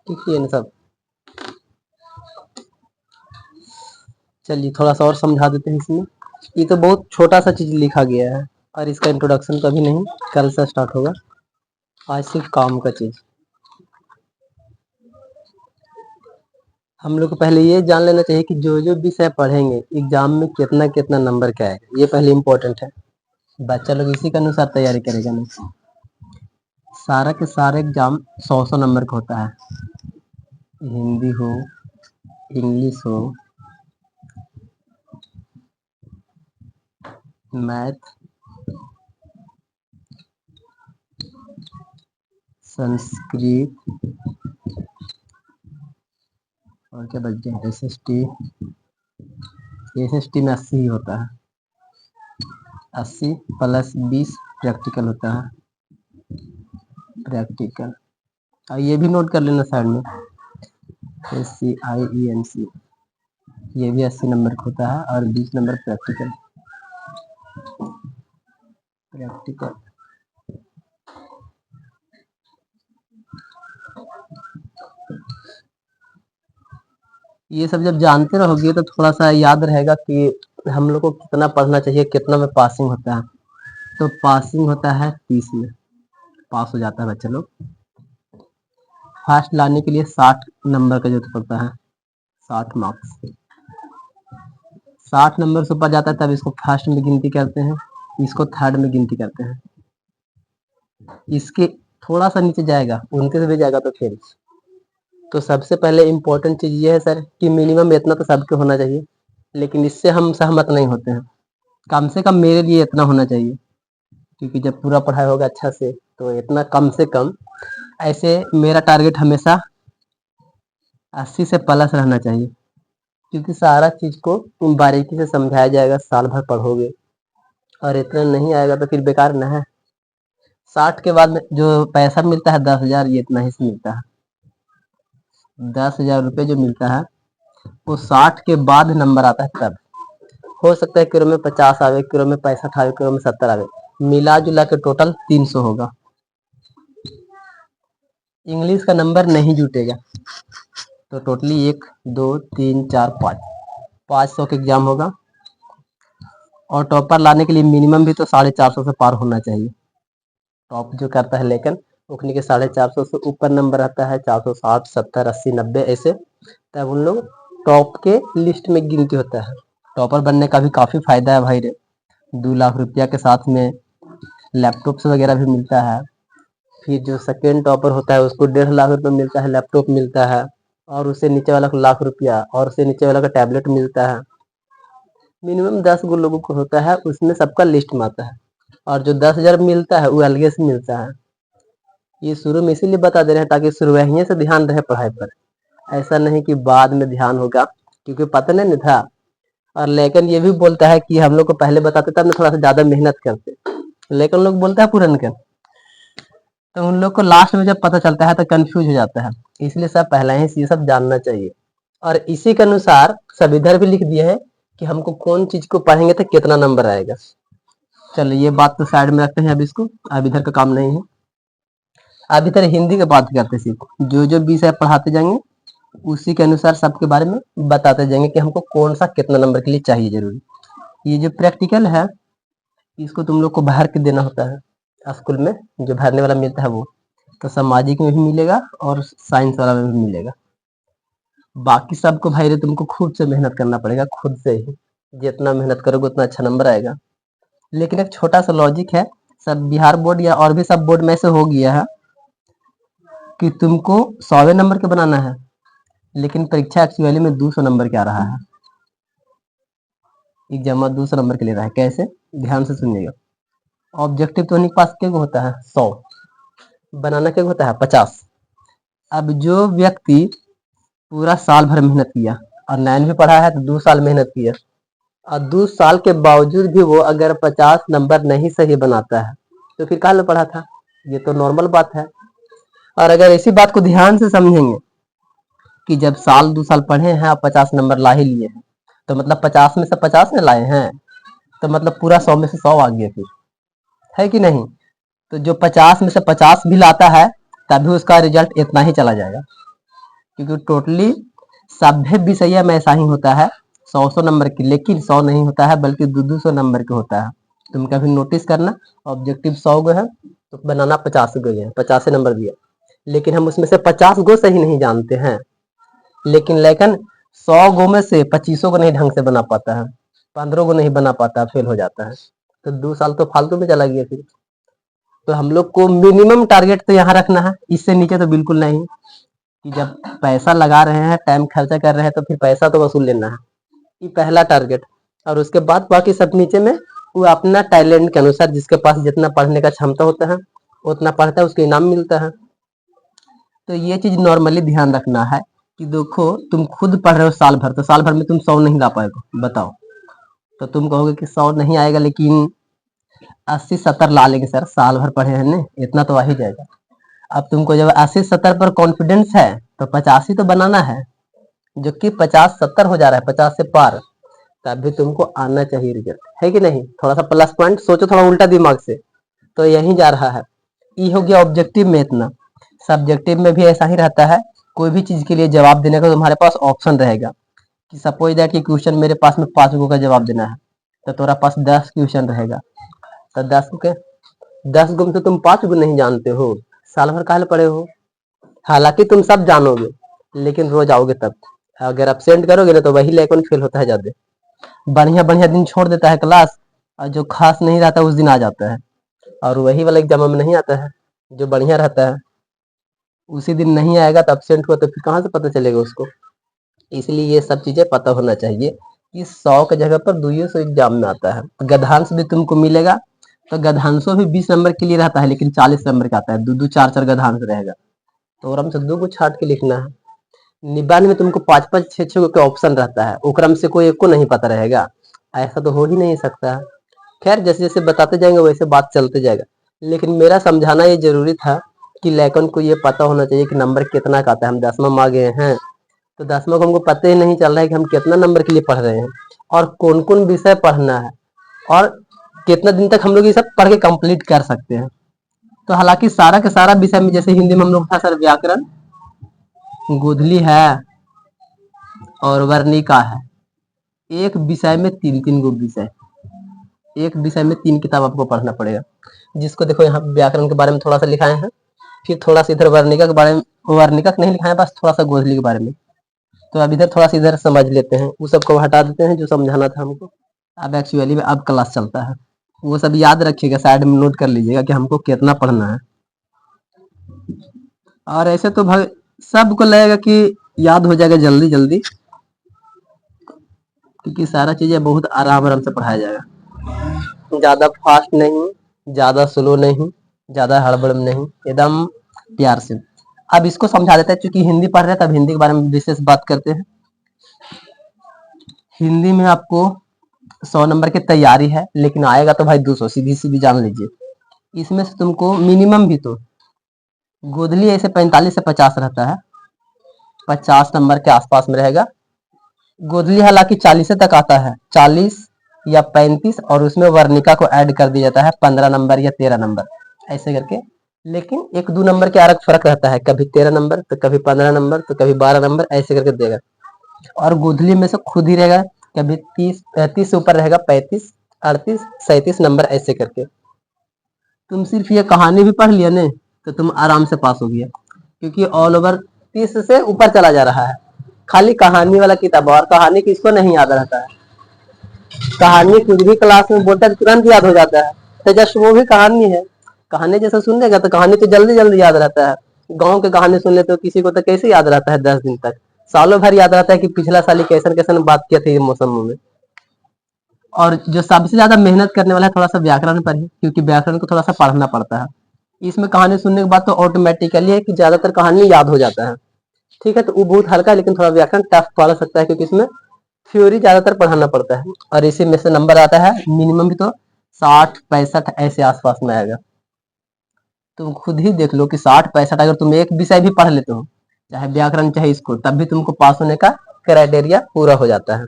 ठीक है ना सब। चलिए थोड़ा सा और समझा देते हैं इसमें। ये तो बहुत छोटा सा चीज लिखा गया है और इसका इंट्रोडक्शन कभी नहीं, कल से स्टार्ट होगा। आज सिर्फ काम का चीज। हम लोग को पहले ये जान लेना चाहिए कि जो जो विषय पढ़ेंगे एग्जाम में कितना कितना नंबर क्या आएगा, ये पहले इम्पोर्टेंट है। बच्चा लोग इसी के अनुसार तैयारी करेगा ना। सारा के सारे एग्जाम 100 नंबर का होता है। हिंदी हो, इंग्लिश हो, मैथ, संस्कृत और क्या बच गया, एसएसटी। एसएसटी में 80 ही होता है। 80 प्लस 20 प्रैक्टिकल होता है। प्रैक्टिकल और ये भी नोट कर लेना साइड में, SCIENC, ये भी 80 नंबर का होता है और 20 नंबर प्रैक्टिकल। प्रैक्टिकल ये सब जब जानते रहोगे तो थोड़ा सा याद रहेगा कि हम लोग को कितना पढ़ना चाहिए, कितना में पासिंग होता है। तो पासिंग होता है 30 में, पास हो जाता है बच्चे लोग। फर्स्ट लाने के लिए 60 नंबर का जरूरत पड़ता है, 60 मार्क्स। 60 नंबर से ऊपर जाता है तब इसको फर्स्ट में गिनती करते हैं, इसको थर्ड में गिनती करते हैं। इसके थोड़ा सा नीचे जाएगा 29 भी जाएगा तो फेल। तो सबसे पहले इम्पोर्टेंट चीज ये है सर कि मिनिमम इतना तो सबके होना चाहिए, लेकिन इससे हम सहमत नहीं होते हैं। कम से कम मेरे लिए इतना होना चाहिए, क्योंकि जब पूरा पढ़ाई होगा अच्छा से तो इतना कम से कम। ऐसे मेरा टारगेट हमेशा 80 से प्लस रहना चाहिए, क्योंकि सारा चीज को बारीकी से समझाया जाएगा, साल भर पढ़ोगे और इतना नहीं आएगा तो फिर बेकार ना है। 60 के बाद में जो पैसा मिलता है 10,000, ये इतना ही से मिलता है। 10,000 रुपये जो मिलता है वो 60 के बाद नंबर आता है तब। हो सकता है किरो में 50 आवे, किरो में 65 आवे, किरो में 70 आवे, मिला जुला के टोटल 300 होगा। इंग्लिश का नंबर नहीं जुटेगा तो टोटली 1 2 3 4 500 का एग्जाम होगा। और टॉपर लाने के लिए मिनिमम भी तो 450 से पार होना चाहिए। टॉप जो करता है लेकिन उखनी के 450 से ऊपर नंबर आता है, 460 70 80 90 ऐसे, तब उन लोग टॉप के लिस्ट में गिनती होता है। टॉपर बनने का भी काफी फायदा है भाई रे। 2 लाख रुपया के साथ में लैपटॉप वगैरह भी मिलता है। फिर जो सेकेंड टॉपर होता है उसको 1.5 लाख रुपया मिलता है, लैपटॉप मिलता है, और उससे नीचे वाला को 1 लाख रुपया, और उससे नीचे वाला का टैबलेट मिलता है। मिनिमम 10 गो लोगों को होता है, उसमें सबका लिस्ट में आता है। और जो 10,000 मिलता है वो अलगे से मिलता है। ये शुरू में इसीलिए बता दे रहे हैं ताकि शुरू यहीं से ध्यान रहे पढ़ाई पर, ऐसा नहीं कि बाद में ध्यान होगा, क्योंकि पता नहीं था। और लेकिन ये भी बोलता है कि हम लोग को पहले बताते तब ना थोड़ा सा ज्यादा मेहनत करते, लेकिन लोग बोलता है पूरन के, तो उन लोग को लास्ट में जब पता चलता है तो कंफ्यूज हो जाता है। इसलिए सब पहले ही ये सब जानना चाहिए। और इसी के अनुसार सब इधर भी लिख दिए हैं कि हमको कौन चीज को पढ़ेंगे तो कितना नंबर आएगा। चलो ये बात तो साइड में रखते हैं, अब इसको, अब इधर का काम नहीं है। अब इधर हिंदी की बात करते हैं। जो जो विषय पढ़ाते जाएंगे उसी के अनुसार सबके बारे में बताते जाएंगे कि हमको कौन सा कितना नंबर के लिए चाहिए जरूरी। ये जो प्रैक्टिकल है इसको तुम लोग को भर के देना होता है स्कूल में, जो भरने वाला मिलता है वो। तो सामाजिक में भी मिलेगा और साइंस वाला में भी मिलेगा। बाकी सबको भाई रे तुमको खुद से मेहनत करना पड़ेगा, खुद से ही। जितना मेहनत करोगे उतना अच्छा नंबर आएगा। लेकिन एक छोटा सा लॉजिक है, सब बिहार बोर्ड या और भी सब बोर्ड में से हो गया है कि तुमको 100 नंबर के बनाना है, लेकिन परीक्षा एक्चुअली में 200 नंबर के आ रहा है। एग्जाम 200 नंबर के ले रहा है। कैसे? ध्यान से सुनिएगा। ऑब्जेक्टिव तो उन्हीं के पास क्या होता है 100, बनाना क्या होता है 50। अब जो व्यक्ति पूरा साल भर मेहनत किया और 9 भी पढ़ा है तो 2 साल मेहनत किया, और 2 साल के बावजूद भी वो अगर 50 नंबर नहीं सही बनाता है तो फिर काहे पढ़ा था? ये तो नॉर्मल बात है। और अगर इसी बात को ध्यान से समझेंगे कि जब साल 2 साल पढ़े हैं आप 50 नंबर ला ही लिए हैं, तो मतलब 50 में से 50 में लाए हैं, तो मतलब पूरा 100 में से 100 आ गया फिर, है कि नहीं? तो जो 50 में से 50 भी लाता है तभी उसका रिजल्ट इतना ही चला जाएगा। क्योंकि टोटली सभ्य विषय में ऐसा ही होता है 100 नंबर की, लेकिन 100 नहीं होता है बल्कि 200 नंबर के होता है। तुम कभी नोटिस करना, ऑब्जेक्टिव 100 गो है तो बनाना 50 गो है, 50 नंबर दिया, लेकिन हम उसमें से 50 गो सही नहीं जानते हैं, लेकिन 100 गो में से 25 को नहीं ढंग से बना पाता है, 15 को नहीं बना पाता, फेल हो जाता है, तो 2 साल तो फालतू में चला गया फिर। तो हम लोग को मिनिमम टारगेट तो यहाँ रखना है, इससे नीचे तो बिल्कुल नहीं, कि जब पैसा लगा रहे हैं, टाइम खर्चा कर रहे हैं, तो फिर पैसा तो वसूल लेना है, ये पहला टारगेट। और उसके बाद बाकी सब नीचे में वो अपना टैलेंट के अनुसार, जिसके पास जितना पढ़ने का क्षमता होता है उतना पढ़ता है, उसको इनाम मिलता है। तो ये चीज नॉर्मली ध्यान रखना है कि देखो तुम खुद पढ़ रहे हो साल भर, तो साल भर में तुम 100 नहीं ला पाएगा, बताओ, तो तुम कहोगे कि 100 नहीं आएगा, लेकिन 80-70 ला लेंगे सर, साल भर पढ़े हैं ना, इतना तो आ ही जाएगा। अब तुमको जब 80-70 पर कॉन्फिडेंस है तो 85 तो बनाना है, जो कि 50-70 हो जा रहा है, 50 से पार, तब भी तुमको आना चाहिए रिजल्ट, है कि नहीं? थोड़ा सा प्लस पॉइंट सोचो, थोड़ा उल्टा दिमाग से, तो यही जा रहा है। ये हो गया ऑब्जेक्टिव में इतना। सब्जेक्टिव में भी ऐसा ही रहता है, कोई भी चीज के लिए जवाब देने का तुम्हारे पास ऑप्शन रहेगा, कि सपोज दैट कि क्वेश्चन मेरे पास में 5 गो का जवाब देना है, तो तुम्हारा पास 10 क्वेश्चन रहेगा, तो 10 गो में तो तुम 5 गो नहीं जानते हो, साल भर काहे पढ़े हो? हालांकि तुम सब जानोगे, लेकिन रोज आओगे तब, अगर एब्सेंट करोगे ना तो वही लेकिन फेल होता है ज्यादा। बढ़िया बढ़िया दिन छोड़ देता है क्लास, और जो खास नहीं रहता उस दिन आ जाता है, और वही वाला एग्जाम में नहीं आता है, जो बढ़िया रहता है उसी दिन नहीं आएगा, तो एब्सेंट हुआ तो फिर कहाँ से पता चलेगा उसको? इसलिए ये सब चीजें पता होना चाहिए कि 100 की जगह पर 200 एग्जाम में आता है। गधांश भी तुमको मिलेगा, तो गधांशों भी 20 नंबर के लिए रहता है, लेकिन 40 नंबर का आता है, 2-2 4-4 गधांश रहेगा, तो आराम से 2 को छाट के लिखना है। निबंध में तुमको 5-5 6-6 के ऑप्शन रहता है, ओकरा में से कोई एक को नहीं पता रहेगा, ऐसा तो हो ही नहीं सकता है। खैर जैसे जैसे बताते जाएंगे वैसे बात चलते जाएगा, लेकिन मेरा समझाना ये जरूरी था कि लेकिन को ये पता होना चाहिए कि नंबर कितना का आता है। हम 10वां में आ गए हैं, तो 10वां को हमको पता ही नहीं चल रहा है कि हम कितना नंबर के लिए पढ़ रहे हैं, और कौन कौन विषय पढ़ना है, और कितना दिन तक हम लोग ये सब पढ़ के कंप्लीट कर सकते हैं। तो हालांकि सारा का सारा विषय में, जैसे हिंदी में हम लोग था सर व्याकरण, गोधली है और वर्णिका है, एक विषय में 3-3 गो विषय, एक विषय में 3 किताब आपको पढ़ना पड़ेगा, जिसको देखो यहाँ व्याकरण के बारे में थोड़ा सा लिखाए हैं, फिर थोड़ा सा इधर वर्णिका के बारे में, वर्णिका नहीं लिखाए बस थोड़ा सा गोधली के बारे में, तो अब इधर थोड़ा सा इधर समझ लेते हैं, उस सबको हटा देते हैं जो समझाना था हमको। अब एक्चुअली में अब क्लास चलता है, वो सब याद रखिएगा, साइड में नोट कर लीजिएगा कि हमको कितना पढ़ना है। और ऐसे तो भाई सबको लगेगा कि याद हो जाएगा जल्दी जल्दी, क्योंकि सारा चीजें बहुत आराम आराम से पढ़ाया जाएगा, ज्यादा फास्ट नहीं, ज्यादा स्लो नहीं, ज्यादा हड़बड़ नहीं, एकदम प्यार से। अब इसको समझा देते हैं, चूंकि हिंदी पढ़ रहे हैं तब हिंदी के बारे में विशेष बात करते हैं। हिंदी में आपको 100 नंबर की तैयारी है, लेकिन आएगा तो भाई 200, सीधी सीधी जान लीजिए। इसमें से तुमको मिनिमम भी तो गोधली ऐसे 45 से 50 रहता है, 50 नंबर के आसपास में रहेगा। गोधली हालांकि 40 तक आता है, 40 या 35, और उसमें वर्णिका को ऐड कर दिया जाता है 15 नंबर या 13 नंबर ऐसे करके, लेकिन 1-2 नंबर के अलग फर्क रहता है, कभी 13 नंबर तो कभी 15 नंबर तो कभी 12 नंबर ऐसे करके देगा। और गोधली में से खुद ही रहेगा, कभी 30 से ऊपर रहेगा, 35, 38, 37 नंबर ऐसे करके। तुम सिर्फ ये कहानी भी पढ़ लिया ने तो तुम आराम से पास हो गया, क्योंकि ऑल ओवर 30 से ऊपर चला जा रहा है, खाली कहानी वाला किताब, और कहानी किसको नहीं याद रहता है? कहानी कुछ भी क्लास में बोलता है तुरंत याद हो जाता है, तो जस्ट वो भी कहानी है, कहानी जैसा सुन लेगा तो कहानी तो जल्दी जल्दी याद रहता है। गाँव की कहानी सुन ले तो किसी को तो कैसे याद रहता है 10 दिन तक, सालों भर याद रहता है कि पिछला साल कैसन कैसन बात किया था ये मौसम में। और जो सबसे ज्यादा मेहनत करने वाला है थोड़ा सा व्याकरण पर ही, क्योंकि व्याकरण को थोड़ा सा पढ़ना पड़ता है। इसमें कहानी सुनने के बाद तो ऑटोमेटिकली है कि ज्यादातर कहानी याद हो जाता है, ठीक है, तो वो बहुत हल्का है, लेकिन थोड़ा व्याकरण टफ पढ़ सकता है, क्योंकि इसमें थ्योरी ज्यादातर पढ़ाना पड़ता है, और इसी में से नंबर आता है मिनिमम भी तो 60-65 ऐसे आसपास में आएगा। तुम खुद ही देख लो कि 60-65 अगर तुम एक विषय भी पढ़ लेते हो, चाहे व्याकरण चाहे इसको, तब भी तुमको पास होने का क्राइटेरिया पूरा हो जाता है।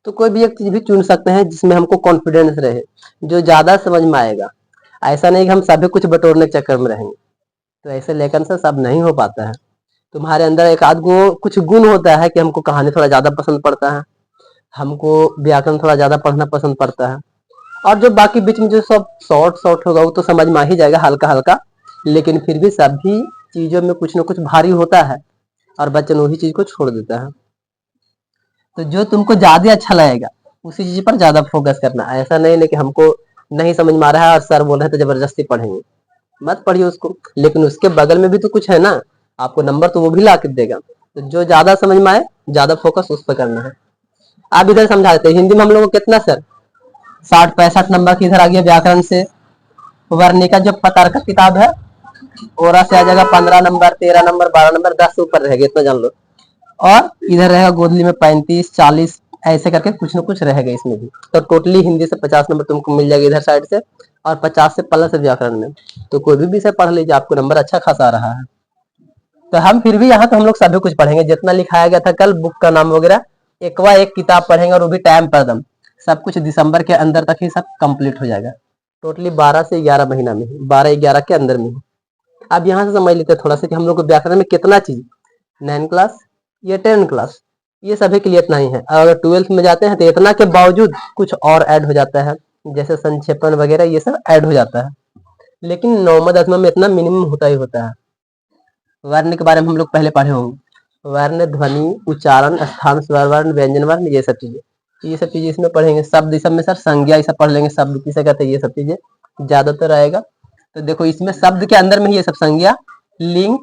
तो कोई भी एक चीज भी चुन सकते हैं जिसमें हमको कॉन्फिडेंस रहे, जो ज्यादा समझ में आएगा। ऐसा नहीं कि हम सभी कुछ बटोरने के चक्कर में रहेंगे, तो ऐसे लेखन से सब नहीं हो पाता है। तुम्हारे अंदर एक आध गो कुछ गुण होता है कि हमको कहानी थोड़ा ज्यादा पसंद पड़ता है, हमको व्याकरण थोड़ा ज्यादा पढ़ना पसंद पड़ता है। और जो बाकी बीच में जो सब शॉर्ट शॉर्ट होगा वो तो समझ में आ ही जाएगा हल्का हल्का, लेकिन फिर भी सभी चीजों में कुछ ना कुछ भारी होता है और बच्चन वही चीज को छोड़ देता है। तो जो तुमको ज्यादा अच्छा लगेगा उसी चीज पर ज्यादा फोकस करना। ऐसा नहीं है कि हमको नहीं समझ में आ रहा है और सर बोल रहे हैं तो जबरदस्ती पढ़ेंगे, मत पढ़िए उसको, लेकिन उसके बगल में भी तो कुछ है ना, आपको नंबर तो वो भी ला के देगा। तो जो ज्यादा समझ में आए ज्यादा फोकस उस पर करना है। आप इधर समझा देते हिंदी में हम लोग को कितना सर 60-65 नंबर की इधर आ गया व्याकरण से। वर्णिका जो पतार का किताब है ओरा से आ जाएगा 15 नंबर, 13 नंबर, 12 नंबर, 10 से ऊपर रहेगा, इतना जान लो। और इधर रहेगा गोदली में 35-40, ऐसे करके कुछ ना कुछ रहेगा इसमें भी। तो टोटली हिंदी से 50 नंबर तुमको मिल जाएगा इधर साइड से, और 50 से प्लस से व्याकरण में। तो कोई भी विषय पढ़ लीजिए, आपको नंबर अच्छा खासा आ रहा है। तो हम फिर भी यहाँ तो हम लोग सभी कुछ पढ़ेंगे जितना लिखाया गया था कल बुक का नाम वगैरह, एक किताब पढ़ेंगे और वो भी टाइम पर दम। सब कुछ दिसंबर के अंदर तक ही सब कंप्लीट हो जाएगा। टोटली 12 से 11 महीना में, 12-11 के अंदर में। अब यहाँ से समझ लेते हैं थोड़ा सा कि हम लोग को व्याकरण में कितना चीज 9 क्लास या 10 क्लास ये सभी के लिए इतना ही है। अगर 12th में जाते हैं तो इतना के बावजूद कुछ और ऐड हो जाता है, जैसे संक्षेपण वगैरह ये सब ऐड हो जाता है, लेकिन 9वां 10वां में इतना मिनिमम होता ही होता है। वर्ण के बारे में हम लोग पहले पढ़े होंगे, वर्ण, ध्वनि, उच्चारण, स्थान, स्वर वर्ण, व्यंजन वर्ण, ये सब चीजें इसमें पढ़ेंगे। शब्द सब में सर संज्ञा ये सब पढ़ लेंगे, शब्द किसे कहते हैं ये सब चीजें ज्यादातर आएगा। तो देखो इसमें शब्द के अंदर में ही ये सब संज्ञा, लिंग,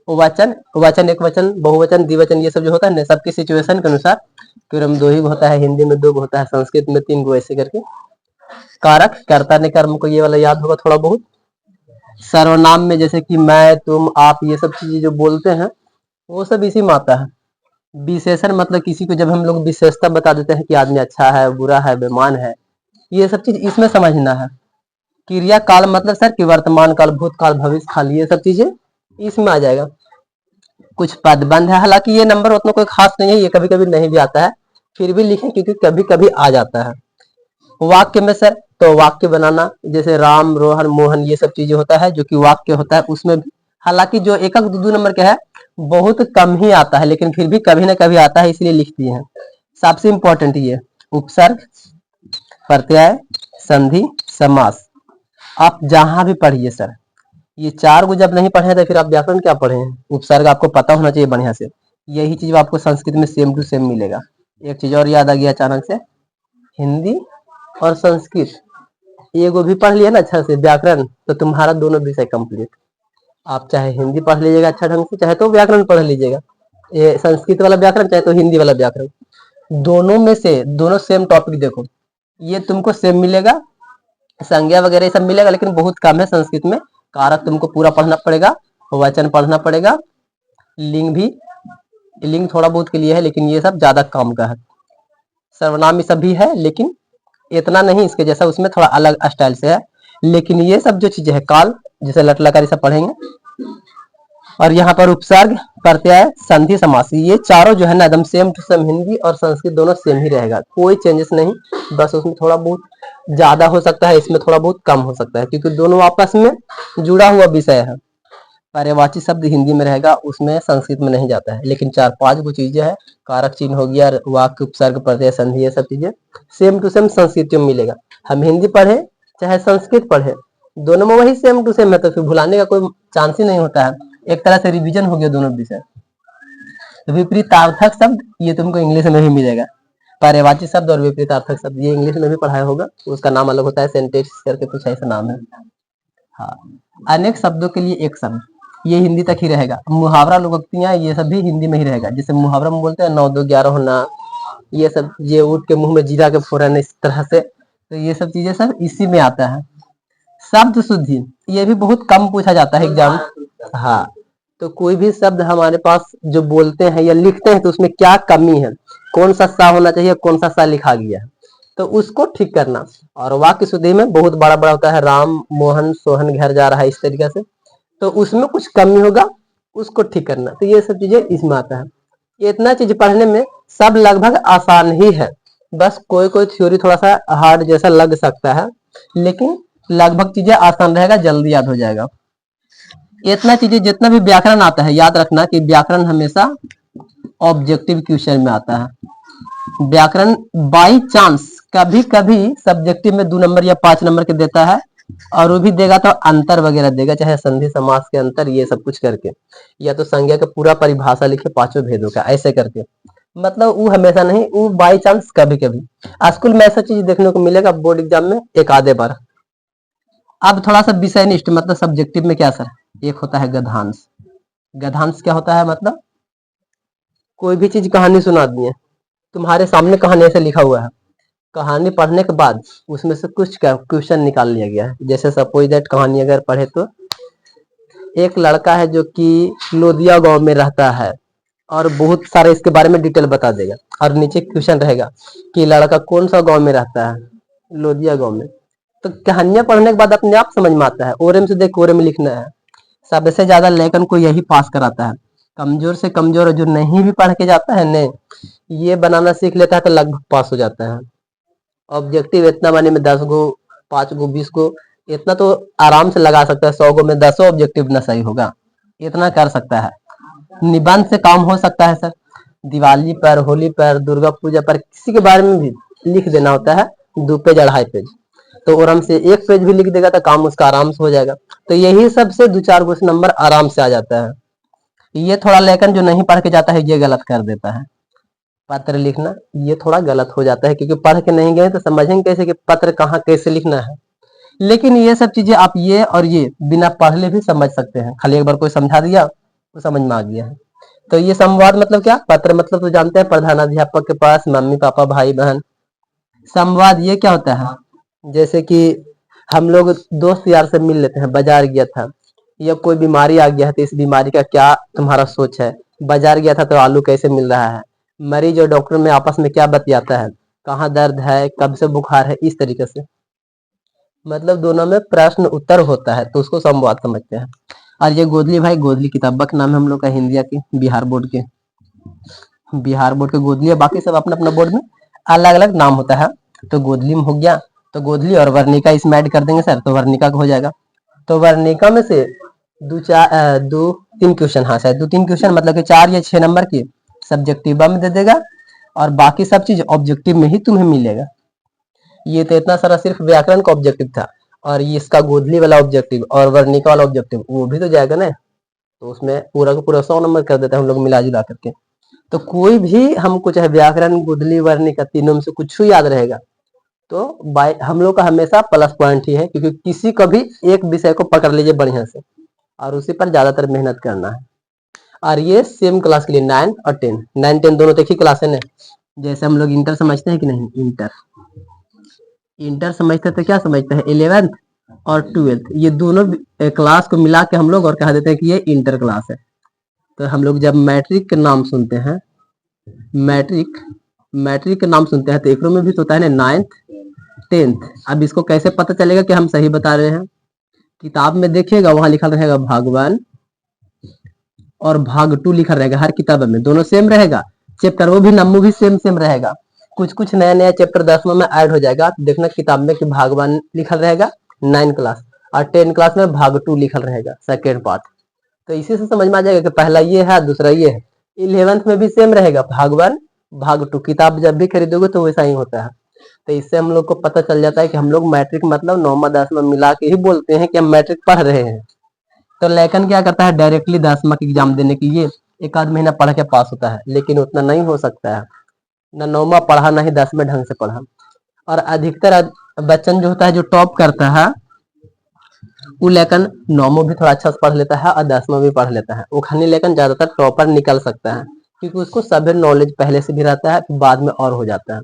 वचन, वचन एक वचन, बहुवचन, द्विवचन ये सब जो होता है ना सबकी सिचुएशन के अनुसार, क्रम 2 ही होता है, हिंदी में 2 होता है, संस्कृत में 3 गो, ऐसे करके। कारक, कर्ता ने कर्म को, ये वाला याद होगा थोड़ा बहुत। सर्वनाम में जैसे कि मैं, तुम, आप, ये सब चीजें जो बोलते हैं वो सब इसी में आता है। विशेषण मतलब किसी को जब हम लोग विशेषता बता देते हैं कि आदमी अच्छा है, बुरा है, बेईमान है, ये सब चीज इसमें समझना है। क्रिया काल मतलब सर कि वर्तमान काल, भूतकाल, भविष्य काल, ये सब चीजें इसमें आ जाएगा। कुछ पदबंध है, हालांकि ये नंबर उतना कोई खास नहीं है, ये कभी कभी नहीं भी आता है, फिर भी लिखें क्योंकि कभी कभी आ जाता है। वाक्य में सर तो वाक्य बनाना, जैसे राम, रोहन, मोहन, ये सब चीजें होता है जो कि वाक्य होता है उसमें भी। हालांकि जो 1-1, 2-2 नंबर का है बहुत कम ही आता है, लेकिन फिर भी कभी ना कभी आता है, इसलिए लिख दिए हैं। सबसे इंपॉर्टेंट ये उपसर्ग, प्रत्यय, संधि, समास, आप जहां भी पढ़िए सर, ये 4 को जब नहीं पढ़े तो फिर आप व्याकरण क्या पढ़े हैं। उपसर्ग आपको पता होना चाहिए बढ़िया से, यही चीज आपको संस्कृत में सेम टू सेम मिलेगा। एक चीज और याद आ गया अचानक से, हिंदी और संस्कृत ये को भी पढ़ लिया ना अच्छा से व्याकरण, तो तुम्हारा दोनों विषय कंप्लीट। आप चाहे हिंदी पढ़ लीजिएगा अच्छा ढंग से, चाहे तो व्याकरण पढ़ लीजिएगा, ये संस्कृत वाला व्याकरण चाहे तो हिंदी वाला व्याकरण, दोनों में से दोनों सेम टॉपिक देखो, ये तुमको सेम मिलेगा। संज्ञा वगैरह सब मिलेगा लेकिन बहुत कम है संस्कृत में। कारक तुमको पूरा पढ़ना पड़ेगा, वचन पढ़ना पड़ेगा, लिंग भी, लिंग थोड़ा बहुत के लिए है लेकिन ये सब ज्यादा काम का है। सर्वनाम सब भी है लेकिन इतना नहीं इसके जैसा, उसमें थोड़ा अलग स्टाइल से है। लेकिन ये सब जो चीजें है काल, जैसे लट लकार सब पढ़ेंगे। और यहाँ पर उपसर्ग, प्रत्यय, संधि, समास, ये चारों जो है ना एकदम सेम टू सेम, हिंदी और संस्कृत दोनों सेम ही रहेगा, कोई चेंजेस नहीं। बस उसमें थोड़ा बहुत ज्यादा हो सकता है, इसमें थोड़ा बहुत कम हो सकता है, क्योंकि दोनों आपस में जुड़ा हुआ विषय है। पर्यायवाची शब्द हिंदी में रहेगा, उसमें संस्कृत में नहीं जाता है, लेकिन 4-5 गो चीजें है, कारक चिन्ह हो गया, वाक्य, उपसर्ग, प्रत्यय, संधि, ये सब चीजें सेम टू सेम संस्कृत में मिलेगा। हम हिंदी पढ़े चाहे संस्कृत पढ़े, दोनों में वही सेम टू सेम है, तो फिर भुलाने का कोई चांस ही नहीं होता है। एक तरह से रिवीजन हो गया दोनों विषय। विपरीतार्थक शब्द ये तुमको इंग्लिश में भी मिलेगा, पर्यायवाची शब्द और विपरीतार्थक शब्द ये इंग्लिश में भी पढ़ाया होगा, उसका नाम अलग होता है, सेंटेंस करके कुछ ऐसा नाम है। हाँ, अनेक शब्दों के लिए एक शब्द, ये हिंदी तक ही रहेगा। मुहावरा, लोकोक्तियां, ये सब भी हिंदी में ही रहेगा। जैसे मुहावरा में बोलते हैं 9 2 11 होना, ये सब, ये ऊँट के मुंह में जीरा के फोरन, इस तरह से, तो ये सब चीजें सब इसी में आता है। शब्द शुद्धि ये भी बहुत कम पूछा जाता है एग्जाम। हाँ, तो कोई भी शब्द हमारे पास जो बोलते हैं या लिखते हैं तो उसमें क्या कमी है, कौन सा सा होना चाहिए, कौन सा सा लिखा गया है, तो उसको ठीक करना। और वाक्य शुद्धि में बहुत बड़ा बड़ा होता है, राम मोहन सोहन घर जा रहा है, इस तरीके से, तो उसमें कुछ कमी होगा उसको ठीक करना। तो ये सब चीजें इसमें आता है। इतना चीज पढ़ने में सब लगभग आसान ही है, बस कोई कोई थ्योरी थोड़ा सा हार्ड जैसा लग सकता है, लेकिन लगभग चीजें आसान रहेगा, जल्दी याद हो जाएगा। इतना चीजें जितना भी व्याकरण आता है याद रखना कि व्याकरण हमेशा ऑब्जेक्टिव क्वेश्चन में आता है। व्याकरण बाई चांस कभी कभी सब्जेक्टिव में 2 नंबर या 5 नंबर के देता है, और वो भी देगा तो अंतर वगैरह देगा, चाहे संधि समास के अंतर ये सब कुछ करके, या तो संज्ञा का पूरा परिभाषा लिखे 5 भेदों का ऐसे करके। मतलब वो हमेशा नहीं, वो बाई चांस कभी कभी स्कूल में ऐसा चीज देखने को मिलेगा, बोर्ड एग्जाम में एक आधे बार। अब थोड़ा सा विषयनिष्ठ मतलब सब्जेक्टिव में क्या सर, एक होता है गद्यांश। गद्यांश क्या होता है, मतलब कोई भी चीज कहानी सुना दी है, तुम्हारे सामने कहानी ऐसे लिखा हुआ है, कहानी पढ़ने के बाद उसमें से कुछ क्वेश्चन निकाल लिया गया है। जैसे सपोज दैट कहानी अगर पढ़े तो एक लड़का है जो कि लोदिया गांव में रहता है, और बहुत सारे इसके बारे में डिटेल बता देगा, और नीचे क्वेश्चन रहेगा कि लड़का कौन सा गांव में रहता है, लोदिया गांव में। तो कहानियां पढ़ने के बाद अपने आप समझ में आता है, ओरे से देख ओरे में लिखना है। सबसे ज्यादा लेखन को यही पास कराता है। कमजोर से कमजोर जो नहीं भी पढ़ के जाता है ने, ये बनाना सीख लेता है तो लगभग पास हो जाता है। ऑब्जेक्टिव इतना माने में 10 गो 5 गो 20 गो इतना तो आराम से लगा सकता है, 100 गो में 10 ऑब्जेक्टिव ना सही होगा, इतना कर सकता है। निबंध से काम हो सकता है सर, दिवाली पर, होली पर, दुर्गा पूजा पर, किसी के बारे में भी लिख देना होता है, 2 पेज 2.5 पेज, तो आराम से 1 पेज भी लिख देगा तो काम उसका आराम से हो जाएगा। तो यही सबसे 2-4 गो नंबर आराम से आ जाता है। ये थोड़ा लेकिन जो नहीं पढ़ के जाता है ये गलत कर देता है। पत्र लिखना ये थोड़ा गलत हो जाता है, क्योंकि पढ़ के नहीं गए तो समझेंगे कैसे कि पत्र कहाँ कैसे लिखना है। लेकिन ये सब चीजें आप ये और ये बिना पढ़ले भी समझ सकते हैं, खाली एक बार कोई समझा दिया तो समझ में आ गया है। तो ये संवाद मतलब क्या, पत्र मतलब तो जानते हैं प्रधानाध्यापक के पास, मम्मी पापा भाई बहन। संवाद ये क्या होता है, जैसे कि हम लोग दोस्त यार से मिल लेते हैं, बाजार गया था या कोई बीमारी आ गया है तो इस बीमारी का क्या तुम्हारा सोच है, बाजार गया था तो आलू कैसे मिल रहा है, मरीज और डॉक्टर में आपस में क्या बतियाता है, कहाँ दर्द है, कब से बुखार है, इस तरीके से। मतलब दोनों में प्रश्न उत्तर होता है तो उसको संवाद समझते हैं। और ये गोदली भाई, गोदली किताब का नाम है हम लोग का हिंदिया की, बिहार बोर्ड के गोदली है, बाकी सब अपना अपना बोर्ड में अलग अलग नाम होता है। तो गोदली में हो गया, तो गोदली और वर्णिका इसमें ऐड कर देंगे सर, तो वर्णिका का हो जाएगा। तो वर्णिका में से 2-3 क्वेश्चन, हाँ शायद 2-3 क्वेश्चन मतलब कि 4 या 6 नंबर की सब्जेक्टिव में दे देगा, और बाकी सब चीज ऑब्जेक्टिव में ही तुम्हें मिलेगा। ये तो इतना सारा सिर्फ व्याकरण का ऑब्जेक्टिव था, और ये इसका गोदली वाला ऑब्जेक्टिव और वर्णिका वाला ऑब्जेक्टिव वो भी तो जाएगा ना, तो उसमें पूरा का पूरा 100 नंबर कर देते हैं हम लोग मिला जुला करके। तो कोई भी हमको चाहे व्याकरण, गोदली, वर्णिका तीनों में से कुछ याद रहेगा तो बाय हम लोग का हमेशा प्लस पॉइंट ही है, क्योंकि किसी का भी एक विषय को पकड़ लीजिए बढ़िया से और उसी पर ज्यादातर मेहनत करना है। और ये सेम क्लास के लिए 9 और 10, 9 10 दोनों एक ही क्लास है ना। जैसे हम लोग इंटर समझते हैं कि नहीं, इंटर समझते हैं तो क्या समझते हैं, 11th और 12th ये दोनों क्लास को मिला के हम लोग और कह देते हैं कि ये इंटर क्लास है। तो हम लोग जब मैट्रिक के नाम सुनते हैं, मैट्रिक के नाम सुनते हैं तो एक में भी तो होता है ना 9th 10th। अब इसको कैसे पता चलेगा कि हम सही बता रहे हैं, किताब में देखिएगा वहां लिखा रहेगा भाग 1 और भाग 2 लिखा रहेगा, हर किताब में दोनों सेम रहेगा, चैप्टर वो भी नंबर भी सेम सेम रहेगा। कुछ कुछ नया नया चैप्टर 10वां में ऐड हो जाएगा, तो देखना किताब में कि भाग 1 लिखा रहेगा 9 क्लास, और 10 क्लास में भाग 2 लिखा रहेगा सेकेंड पार्ट। तो इसी से समझ में आ जाएगा कि पहला ये है दूसरा ये है। 11th में भी सेम रहेगा, भाग 1 भाग 2, किताब जब भी खरीदोगे तो वैसा ही होता है। तो इससे हम लोग को पता चल जाता है कि हम लोग मैट्रिक मतलब 9वां 10वां मिला के ही बोलते हैं कि हम मैट्रिक पढ़ रहे हैं। तो लेकिन क्या करता है, डायरेक्टली 10वां की एग्जाम देने के लिए एक आध महीना पढ़ के पास होता है, लेकिन उतना नहीं हो सकता है, ना 9वां पढ़ा ना ही 10वां ढंग से पढ़ा। और अधिकतर बच्चन जो होता है जो टॉप करता है वो लेकिन 9वां भी थोड़ा अच्छा से पढ़ लेता है और 10वां भी पढ़ लेता है, वो खाली लेकिन ज्यादातर टॉपर निकल सकता है, क्योंकि उसको सभी नॉलेज पहले से भी रहता है, बाद में और हो जाता है।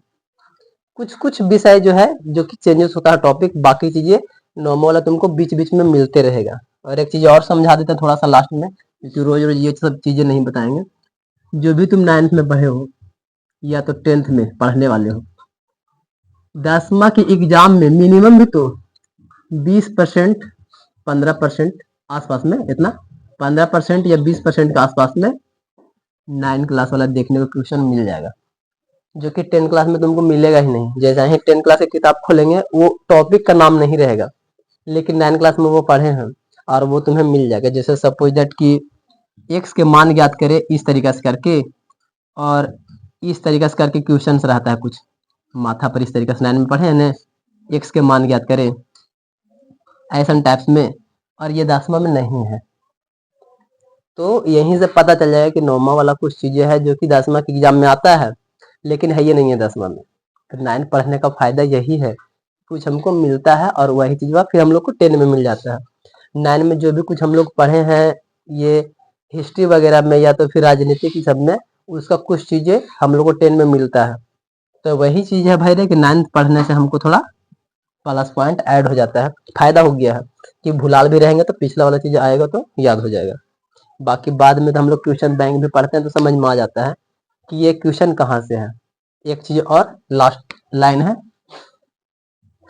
कुछ कुछ विषय जो है जो कि चेंजेस होता है टॉपिक, बाकी चीजें नॉर्मल वाला तुमको बीच बीच में मिलते रहेगा। और एक चीज और समझा देते हैं थोड़ा सा लास्ट में, क्योंकि रोज रोज ये सब चीजें नहीं बताएंगे। जो भी तुम 9th में पढ़े हो या तो 10th में पढ़ने वाले हो, 10वां की एग्जाम में मिनिमम भी तो 20% 15% आसपास में, इतना 15% या 20% के आसपास में 9 क्लास वाला देखने को क्वेश्चन मिल जाएगा, जो कि 10 क्लास में तुमको मिलेगा ही नहीं। जैसे ही 10 क्लास की किताब खोलेंगे वो टॉपिक का नाम नहीं रहेगा, लेकिन 9 क्लास में वो पढ़े हैं और वो तुम्हें मिल जाएगा। जैसे सपोज दैट कि x के मान ज्ञात करे इस तरीका से करके, और इस तरीका से करके क्वेश्चन रहता है कुछ माथा पर इस तरीके से 9 में पढ़े हैं ना, x के मान ज्ञात करे ऐसा टाइप्स में, और ये 10वां में नहीं है। तो यहीं से पता चल जाएगा कि 9वां वाला कुछ चीजें है जो कि 10वां के एग्जाम में आता है, लेकिन है ये नहीं है 10वां में। तो 9 पढ़ने का फायदा यही है, कुछ हमको मिलता है और वही चीज फिर हम लोग को 10 में मिल जाता है। 9 में जो भी कुछ हम लोग पढ़े हैं ये हिस्ट्री वगैरह में या तो फिर राजनीति की सब में, उसका कुछ चीजें हम लोग को 10 में मिलता है। तो वही चीज है भाई रे कि 9 पढ़ने से हमको थोड़ा प्लस पॉइंट ऐड हो जाता है, फायदा हो गया है कि भुलाल भी रहेंगे तो पिछला वाला चीज आएगा तो याद हो जाएगा। बाकी बाद में तो हम लोग क्वेश्चन बैंक भी पढ़ते हैं तो समझ में आ जाता है कि ये क्वेश्चन कहाँ से है। एक चीज और लास्ट लाइन है,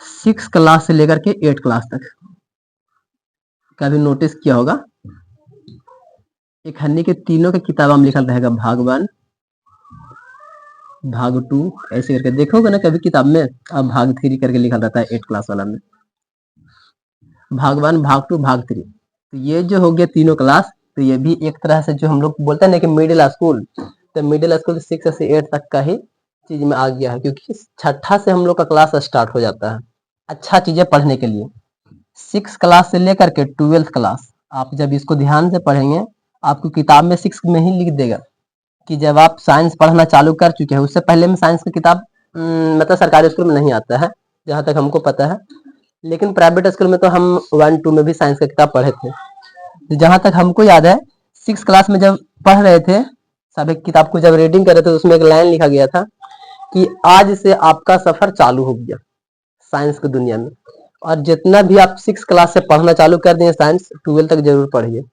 6 क्लास से लेकर के 8 क्लास तक कभी नोटिस किया होगा एक हन्नी के तीनों के किताबों में लिखा रहेगा भाग 1 भाग 2 ऐसे करके देखोगे ना कभी किताब में, अब भाग 3 करके लिखा रहता है 8 क्लास वाला में, भाग 1 भाग 2 भाग 3। तो ये जो हो गया तीनों क्लास, तो ये भी एक तरह से जो हम लोग बोलते हैं ना कि मिडिल स्कूल, तो मिडिल स्कूल 6 से 8 तक का ही चीज में आ गया है, क्योंकि छठा से हम लोग का क्लास स्टार्ट हो जाता है अच्छा चीजें पढ़ने के लिए। 6 क्लास से लेकर के 12th क्लास आप जब इसको ध्यान से पढ़ेंगे, आपको किताब में 6 में ही लिख देगा कि जब आप साइंस पढ़ना चालू कर चुके हैं। उससे पहले में साइंस की किताब मतलब सरकारी स्कूल में नहीं आता है जहां तक हमको पता है, लेकिन प्राइवेट स्कूल में तो हम 1-2 में भी साइंस का किताब पढ़े थे। तो जहां तक हमको याद है 6 क्लास में जब पढ़ रहे थे सब एक किताब को जब रीडिंग कर रहे थे, उसमें एक लाइन लिखा गया था कि आज से आपका सफर चालू हो गया साइंस की दुनिया में, और जितना भी आप 6 क्लास से पढ़ना चालू कर दिए साइंस 12 तक जरूर पढ़िए।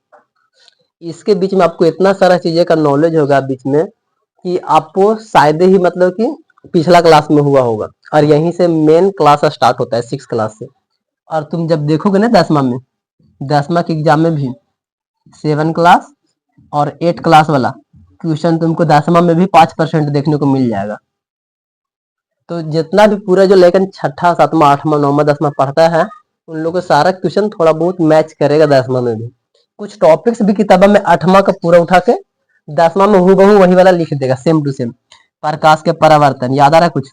इसके बीच में आपको इतना सारा चीजें का नॉलेज होगा बीच में कि आपको शायद ही मतलब कि पिछला क्लास में हुआ होगा, और यहीं से मेन क्लास स्टार्ट होता है 6 क्लास से। और तुम जब देखोगे ना 10वां में, 10वां के एग्जाम में भी 7 क्लास और 8 क्लास वाला क्वेश्चन तुमको 10वां में भी 5% देखने को मिल जाएगा। तो जितना भी पूरा जो लेकिन छठा 7वां 8वां 9वां 10वां पढ़ता है उन लोगों को सारा क्वेश्चन थोड़ा बहुत मैच करेगा 10वां में भी। कुछ टॉपिक्स भी किताबों में 8वां का पूरा उठा के 10वां में हूबहू वही वाला लिख देगा सेम टू सेम। प्रकाश के परावर्तन याद आ रहा है कुछ,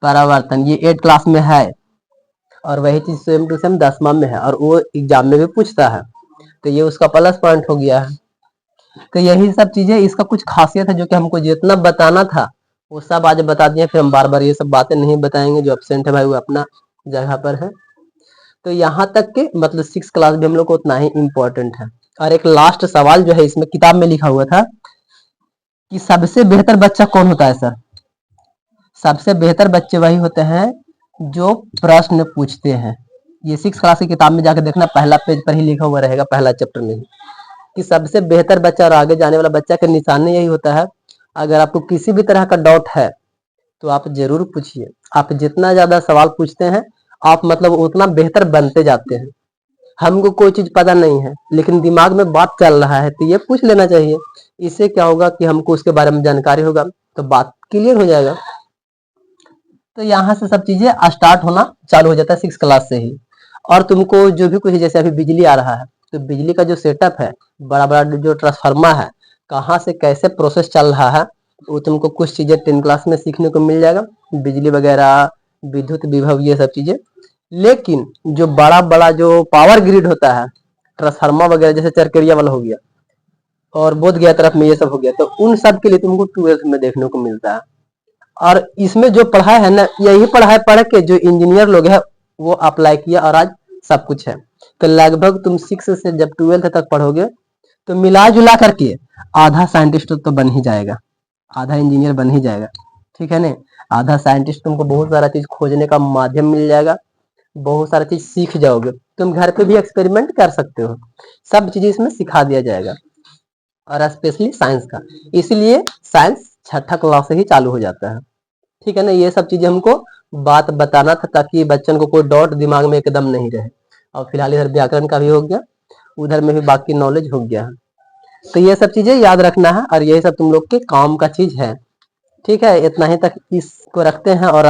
परावर्तन ये 8 क्लास में है और वही चीज सेम टू सेम 10वां में है और वो एग्जाम में भी पूछता है, तो ये उसका प्लस पॉइंट हो गया है। तो यही सब चीजें इसका कुछ खासियत है जो कि हमको जितना बताना था वो सब आज बता दिए, फिर हम बार बार ये सब बातें नहीं बताएंगे। जो एब्सेंट है भाई वो अपना जगह पर है। तो यहाँ तक के मतलब 6 क्लास भी हम लोग को उतना ही इम्पोर्टेंट है। और एक लास्ट सवाल जो है इसमें किताब में लिखा हुआ था कि सबसे बेहतर बच्चा कौन होता है सर? सबसे बेहतर बच्चे वही होते हैं जो प्रश्न पूछते हैं। ये 6 क्लास की किताब में जाकर देखना, पहला पेज पर ही लिखा हुआ रहेगा, पहला चैप्टर में ही, कि सबसे बेहतर बच्चा और आगे जाने वाला बच्चा का निशानी यही होता है। अगर आपको किसी भी तरह का डाउट है तो आप जरूर पूछिए। आप जितना ज्यादा सवाल पूछते हैं आप मतलब उतना बेहतर बनते जाते हैं। हमको कोई चीज पता नहीं है लेकिन दिमाग में बात चल रहा है तो ये पूछ लेना चाहिए। इससे क्या होगा कि हमको उसके बारे में जानकारी होगा तो बात क्लियर हो जाएगा। तो यहाँ से सब चीजें स्टार्ट होना चालू हो जाता है 6 क्लास से ही। और तुमको जो भी कुछ जैसे अभी बिजली आ रहा है तो बिजली का जो सेटअप है, बड़ा बड़ा जो ट्रांसफार्मर है, कहाँ से कैसे प्रोसेस चल रहा है, वो तुमको कुछ चीजें 10 क्लास में सीखने को मिल जाएगा, बिजली वगैरह, विद्युत विभव, ये सब चीजें। लेकिन जो बड़ा बड़ा जो पावर ग्रिड होता है, ट्रांसफार्मर वगैरह जैसे चरकेरिया वाला हो गया और बोध गया तरफ में ये सब हो गया, तो उन सब के लिए तुमको 12th में देखने को मिलता है। और इसमें जो पढ़ाई है ना, यही पढ़ाई पढ़ के जो इंजीनियर लोग हैं वो अप्लाई किया और आज सब कुछ है। तो लगभग तुम 6 से जब 12th तक पढ़ोगे तो मिला जुला करके आधा साइंटिस्ट तो बन ही जाएगा, आधा इंजीनियर बन ही जाएगा, ठीक है ना। आधा साइंटिस्ट तुमको बहुत सारा चीज खोजने का माध्यम मिल जाएगा, बहुत सारा चीज सीख जाओगे। तुम घर पे भी एक्सपेरिमेंट कर सकते हो, सब चीज इसमें सिखा दिया जाएगा, और स्पेशली साइंस का। इसलिए साइंस छठा क्लास से ही चालू हो जाता है, ठीक है ना। ये सब चीजें हमको बात बताना था ताकि बच्चन को कोई डाउट दिमाग में एकदम नहीं रहे। और फिलहाल इधर व्याकरण का भी हो गया, उधर में भी बाकी नॉलेज हो गया है। तो ये सब चीजें याद रखना है और यही सब तुम लोग के काम का चीज है, ठीक है। इतना ही तक इसको रखते हैं और